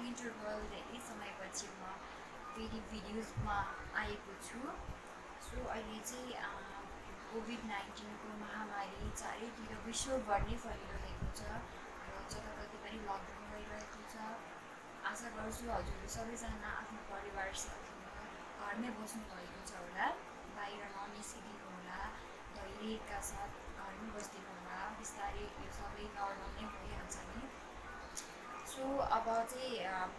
Interval धेरै समयपछि म फेरि भिडियोजमा आएको छु। सो अहिले चाहिँ कोभिड-19को महामारी चारैतिर विश्वभर नै फैलिरहेको छ र जताततै पनि लकडाउन भइरहेको छ। आशा गर्छु हजुरहरू सबैजना आफ्नो परिवारसँग घरमै बस्नुभएको छ होला, बाहिर ननिस्किदिनु होला, धैर्यका साथ घरमै बस्दिनु होला। बिस्तारै यो सबै नर्मल नै भइहाल्छ नि। सो अब चाहिँ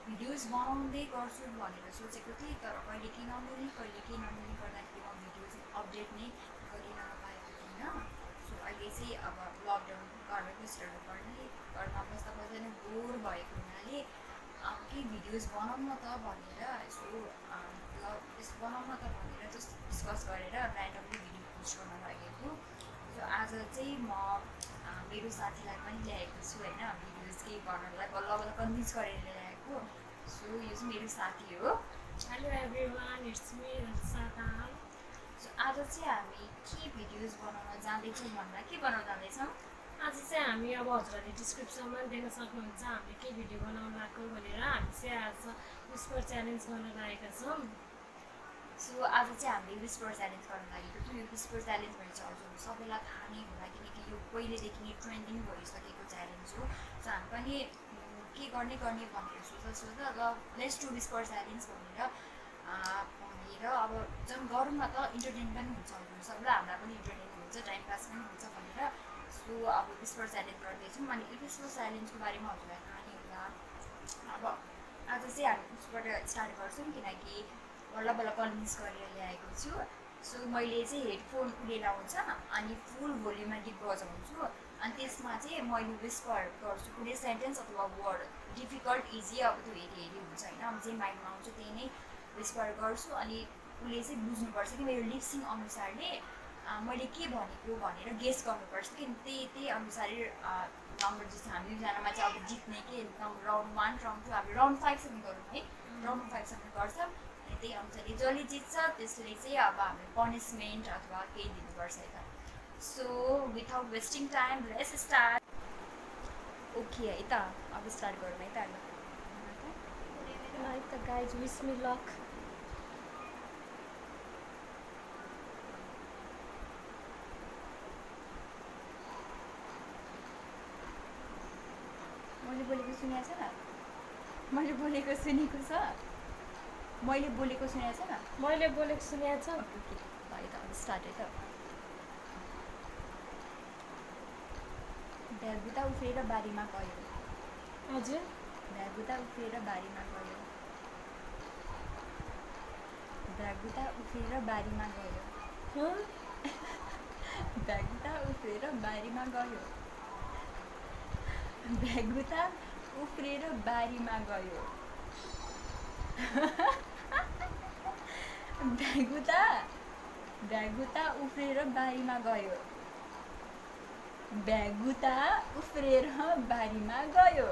भिडियोज बनाउँदै गर्छु भनेर सोचेको थिएँ, तर कहिले के नमिल्ने गर्दाखेरि म भिडियोज अपडेट नै गरिरहन पाएको थिइनँ। सो अहिले चाहिँ अब लकडाउन घरमै बसिरहनु पर्ने, घरमा बस्दा बस्दा नै बोर भएको हुनाले केही भिडियोज बनाउँ न त भनेर यसो बनाउँ न त भनेर जस्ट डिस्कस गरेर ऱ्यान्डमली भिडियो पोस्ट गर्न लागेको। सो आज चाहिँ म मेरो साथीलाई पनि ल्याएको छु होइन, भिडियोज केही गर्नलाई बल्ल बल्ल कन्भिन्स गरेर ल्याएको। सो यो चाहिँ मेरो साथी हो। हेलो एभ्रिवान, इट्स मी रक्षा ताल। सो आज चाहिँ हामी के भिडियोज बनाउन जाँदैछौँ भन्दा के बनाउन जाँदैछौँ? आज चाहिँ हामी अब हजुरहरूले डिस्क्रिप्सनमा देख्न सक्नुहुन्छ हामीले के भिडियो बनाउन लागेको भनेर। हामी चाहिँ आज विस्पर च्यालेन्ज गर्न लागेका छौँ। सो आज चाहिँ हामीले विस्पर च्यालेन्ज गर्न लागेको थियौँ। यो विस्पर च्यालेन्ज भने चाहिँ हजुरहरू सबैलाई थाहा नै होला, किनकि यो पहिलेदेखि नै ट्रेन्डिङ भइसकेको च्यालेन्ज हो। सो हामी पनि के गर्ने भनेर सोच्दा ल लेट्स डु विस्पर च्यालेन्ज भनेर अब जब गरौँ न त, इन्टरटेन पनि हुन्छ हजुरहरू सबैलाई, हामीलाई पनि इन्टरटेन हुन्छ, टाइम पास पनि हुन्छ भनेर। सो अब विस्पर च्यालेन्ज गर्दैछौँ। अनि यो विस्पर च्यालेन्जको बारेमा हजुरलाई थाहा नै होला। अब आज चाहिँ हामी उसबाट स्टार्ट गर्छौँ, किनकि बल्ल बल्ल कन्भिन्स गरेर ल्याएको छु। सो मैले चाहिँ हेडफोन लिएर आउँछ अनि फुल भोल्युममा गीत बजाउँछु, अनि त्यसमा चाहिँ मैले विस्पर गर्छु कुनै सेन्टेन्स अथवा वर्ड, डिफिकल्ट इजी अब त्यो हेरी हुन्छ होइन। अब जे माइन्डमा आउँछ त्यही नै विस्पर गर्छु, अनि उसले चाहिँ बुझ्नुपर्छ कि मेरो लिप्सिङ अनुसारले मैले के भनेको भनेर गेस गर्नुपर्छ कि त्यही अनुसारै नम्बर जस्तो हामी दुईजनामा चाहिँ अब जित्ने के राउन्ड 1 राउन्ड 2 हामी राउन्ड 5सम्म गरौँ है, राउन्ड 5सम्म गर्छ। अनि त्यही अनुसारले जसले जित्छ त्यसले चाहिँ अब हामीले पनिसमेन्ट अथवा केही दिनुपर्छ यता। So without wasting time let's start. Okay है त, अब स्टार्ट गरौँ है त। Like the guys wish me luck. मैले बोलेको सुनेको छ? मैले बोलेको सुनेको छ? मैले बोलेको सुनेको छ? मैले बोलेको सुनेको छ। ओके है त, अब स्टार्ट है त। भ्यागुता उफ्रेर बारीमा गयो। हजुर, भ्यागुता उफ्रेर बारीमा गयो। भ्यागुता उफ्रेर बारीमा गयो। भ्यागुता उफ्रेर बारीमा गयो। भ्यागुता उफ्रेर बारीमा गयो। भ्यागुता उफ्रेर बारीमा गयो। भ्यागुता उफ्रेर बारीमा गयो।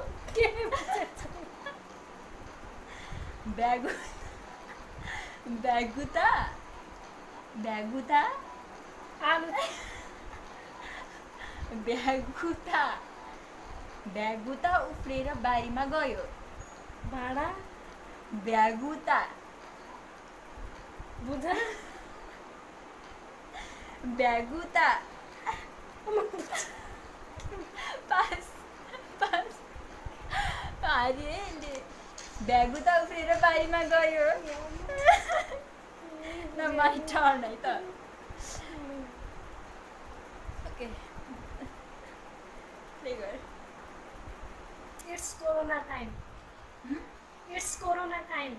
भ्यागुता आलु भ्यागुता उफ्रेर बारीमा गयो। भाडा भ्यागुता बुझ भ्यागुता पास अरे भ्यागुता उफ्रेर बारीमा गयो। न माई टर्न है त। ओके प्ले गर। It's corona time. It's corona time.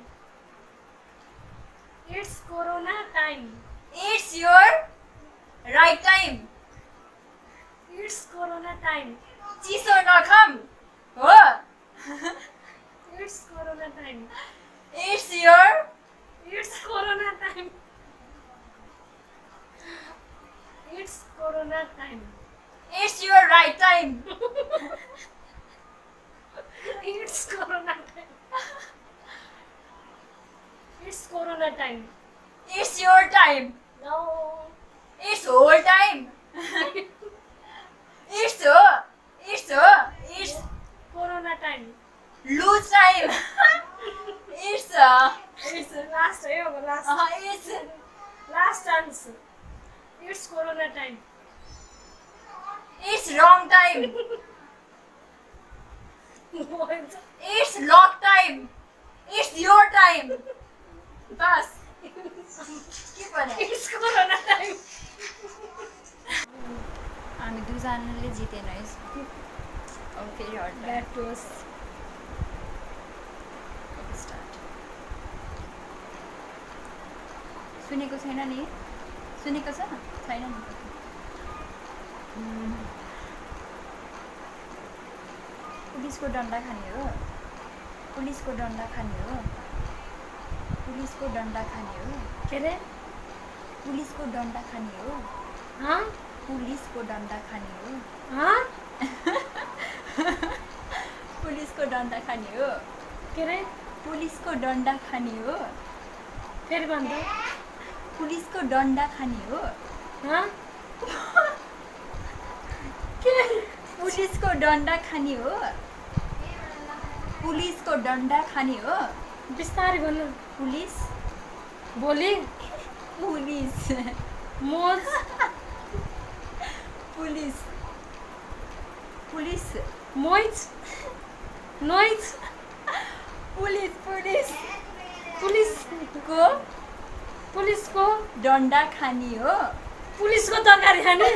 It's corona time. It's your right time. It's corona time. चिसो नखाम हो। It's corona time. It's your it's corona time. It's corona time. It's your right time. It's corona time. It's corona time. It's your time. No. It's whole time. It's corona time. Corona time. Lose time. It's it's last है अब last it's last chance it's corona time it's wrong time. It's lock time. It's your time. बस के भने it's corona time हामी दुईजनाले जितेन है अब फेरि हट ब्याक टु अस स्टार्ट सुनेको छैन नि सुनेको छ छैन नि पुलिसको डन्डा खाने हो पुलिसको डन्डा खाने हो पुलिसको डन्डा खाने हो के अरे पुलिसको डन्डा खाने हो हाँ पुलिसको डन्डा खाने हो हाँ पुलिसको डन्डा खाने हो के अरे पुलिसको डन्डा खाने हो फेरि भन्दा पुलिसको डन्डा खाने हो हाँ पुलिसको डन्डा खाने हो पुलिसको डन्डा खाने हो बिस्तारै भन्नु पुलिस बोली पुलिस मोज police police Moiz noise police police पुलिसको पुलिसको डन्डा खाने हो पुलिसको तरकारी खाने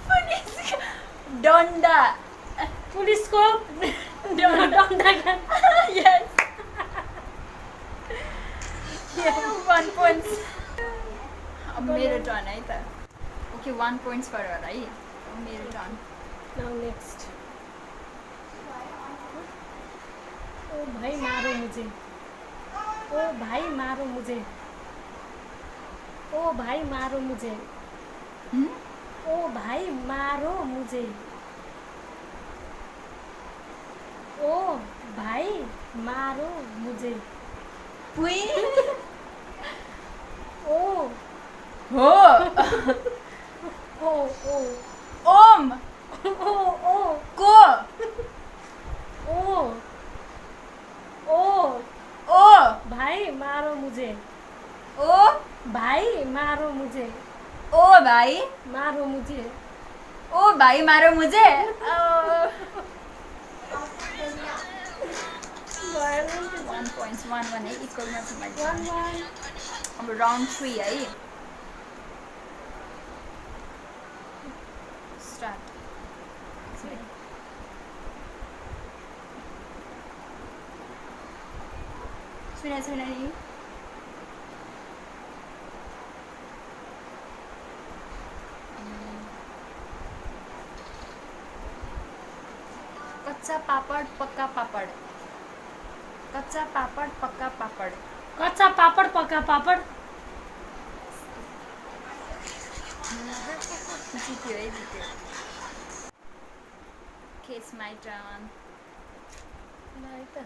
पुलिसको डन्डा पुलिसको डन्डा डन्डा खाने yes 1 point अब मेरो टर्न है त ओके 1 points for her है अब मेरो टर्न नाउ नेक्स्ट ओ भाई मारो मुझे ओ भाई मारो मुझे ओ भाई मारो मुझे ओ भाई मारो मुझे ओ भाई मारो मुझे पुई ओ हो ओ ओ ओम ओ ओ को ओ ओ ओ भाई मारो मुझे ओ भाई मारो मुझे ओ भाई मारो मुझे ओ भाई मारो मुझे 1 points 1 1 है इक्वलमा छ मैले अब राउन्ड 3 है स्टार्ट सुने छैन नि कच्चा पापड पक्का पापड कच्चा पापड पक्का पापड कच्चा पापड पक्का पापड जित्यो है जित्यो केस माई टर्न ल है त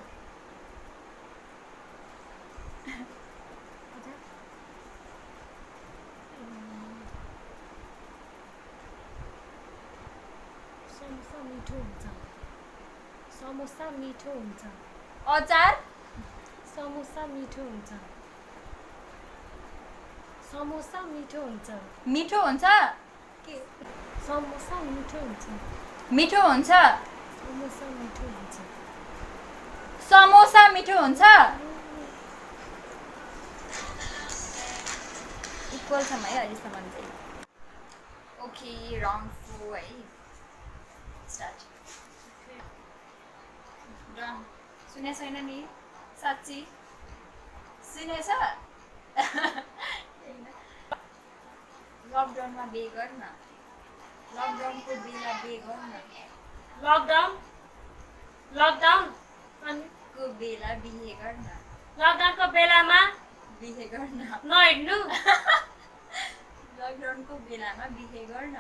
समोसा मिठो हुन्छ समोसा मिठो हुन्छ अचार समोसा मिठो हुन्छ समोसा मिठो हुन्छ मिठो हुन्छ के समोसा मिठो हुन्छ मिठो हुन्छ समोसा मिठो हुन्छ समोसा मिठो हुन्छ इक्वल छ है अहिलेसम्म चाहिँ ओके राउन्ड 4 है स्टार्ट डन सुने छैन नि साँच्ची सुनेछ लकडाउनमा बे गर्न लकडाउनको बेला बे गर्न लकडाउन लकडाउन अनि को बेला बिहे गर्न लकडाउनको बेलामा बिहे गर्न नहिँड्नु लकडाउनको बेलामा बिहे गर्न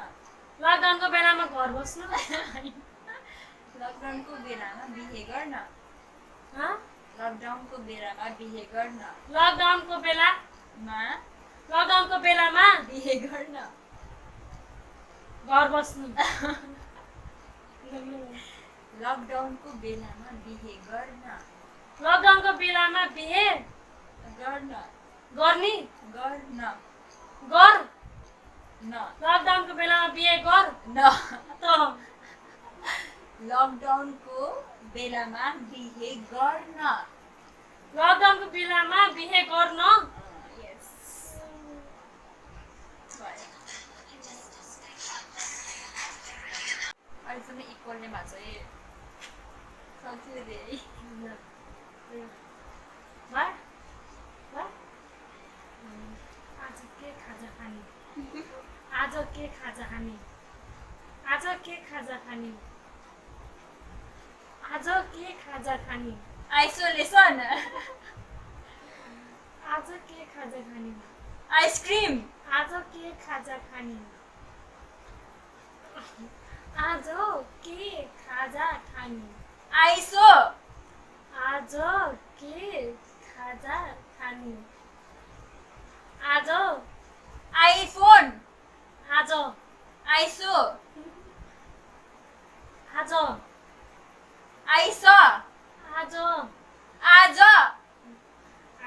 लकडाउनको बेलामा घर बस्नु लकडाउनको बेलामा बिहे गर्न हँ लकडाउनको बेलामा बिहे गर्न लकडाउनको बेलामा बिहे गर्न घर बस्नु लकडाउनको बेलामा बिहे गर्न लकडाउनको बेलामा बिहे गर्न गर्ने गर्न गर न लकडाउनको बेलामा बिहे गर न त लकडाउनको बेलामा बिहे गर्न लकडाउनको बेलामा बिहे गर्न यस अहिलेसम्म इक्वल नै भएको छ है सक्यो रे भाइ भाइ आज के खाजा खाने आज के खाजा खाने आज के खाजा खाने आज के खाजा खाने आइसोलेसन आज के खाजा खाने आइसक्रिम आज के खाजा खाने आज के खाजा खाने आइसो आज के खाजा खाने आज आइफोन आज आइसो आज आइस आज आज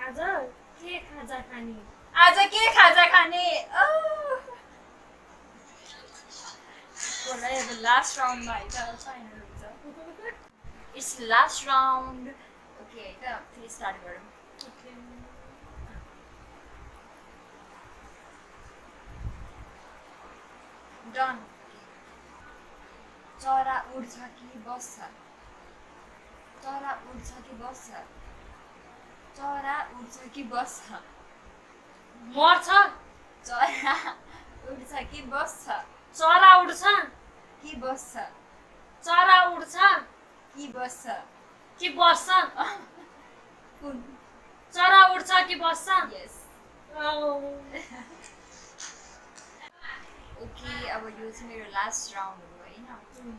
आज के खाजा खाने आज के खाजा खाने अब लास्ट राउन्डमा है त फाइनल हुन्छ इट्स लास्ट राउन्ड ओके है त फेरि स्टार्ट गरौँ डन चरा उड्छ कि बस्छ चरा उड्छ कि बस्छ चरा उड्छ कि बस्छ मर्छ चरा उड्छ कि बस्छ चरा उड्छ कि बस्छ चरा उड्छ कि बस्छ कि बस्छ कुन चरा उड्छ कि बस्छ यस औ, ओके अब यो चाहिँ मेरो लास्ट राउन्ड हो होइन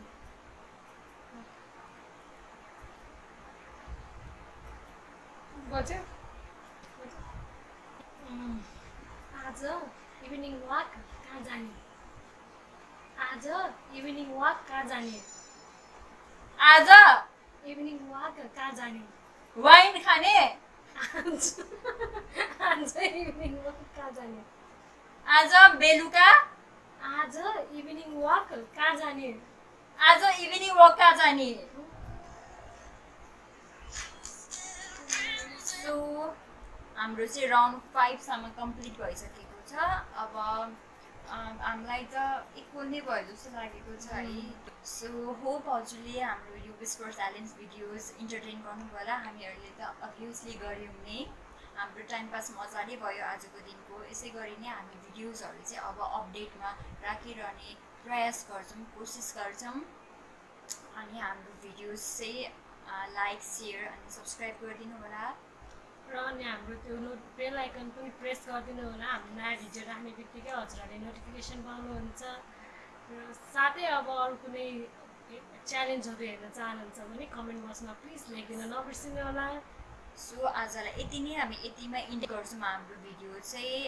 बज्यो आज इभिनिङ वाक कहाँ जाने आज इभिनिङ वाक कहाँ जाने आज इभिनिङ वाक कहाँ जाने वाइन खाने आज इभिनिङ वाक कहाँ जाने आज बेलुका आज इभिनिङ वाक कहाँ जाने आज इभिनिङ वक कहाँ जाने सो हाम्रो चाहिँ राउन्ड 5 सम्म कम्प्लिट भइसकेको छ अब हामीलाई त इक्वल नै भयो जस्तो लागेको छ है सो होप हजुरले हाम्रो यो विस्पर च्यालेन्ज भिडियोज इन्टरटेन गर्नुभयो होला हामीहरूले त अभियसली गऱ्यौँ नै हाम्रो टाइम पास मजाले भयो आजको दिनको यसै गरी नै हामी भिडियोजहरू चाहिँ अब अपडेटमा राखिरहने प्रयास गर्छौँ कोसिस गर्छौँ अनि हाम्रो भिडियोज चाहिँ लाइक सेयर अनि सब्सक्राइब गरिदिनु होला र अनि हाम्रो त्यो बेल आइकन पनि प्रेस गरिदिनु होला हाम्रो नयाँ भिडियो राख्ने बित्तिकै हजुरहरूले नोटिफिकेसन पाउनुहुन्छ र साथै अब अरू कुनै च्यालेन्जहरू हेर्न चाहनुहुन्छ भने कमेन्ट बक्समा प्लिज लेखिदिन नबिर्सिनु होला सो आजलाई यति नै हामी यतिमा इन्ड गर्छौँ हाम्रो भिडियो चाहिँ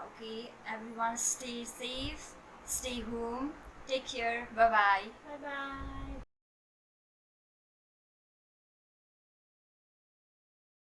okay everyone stay safe stay home take care bye bye bye by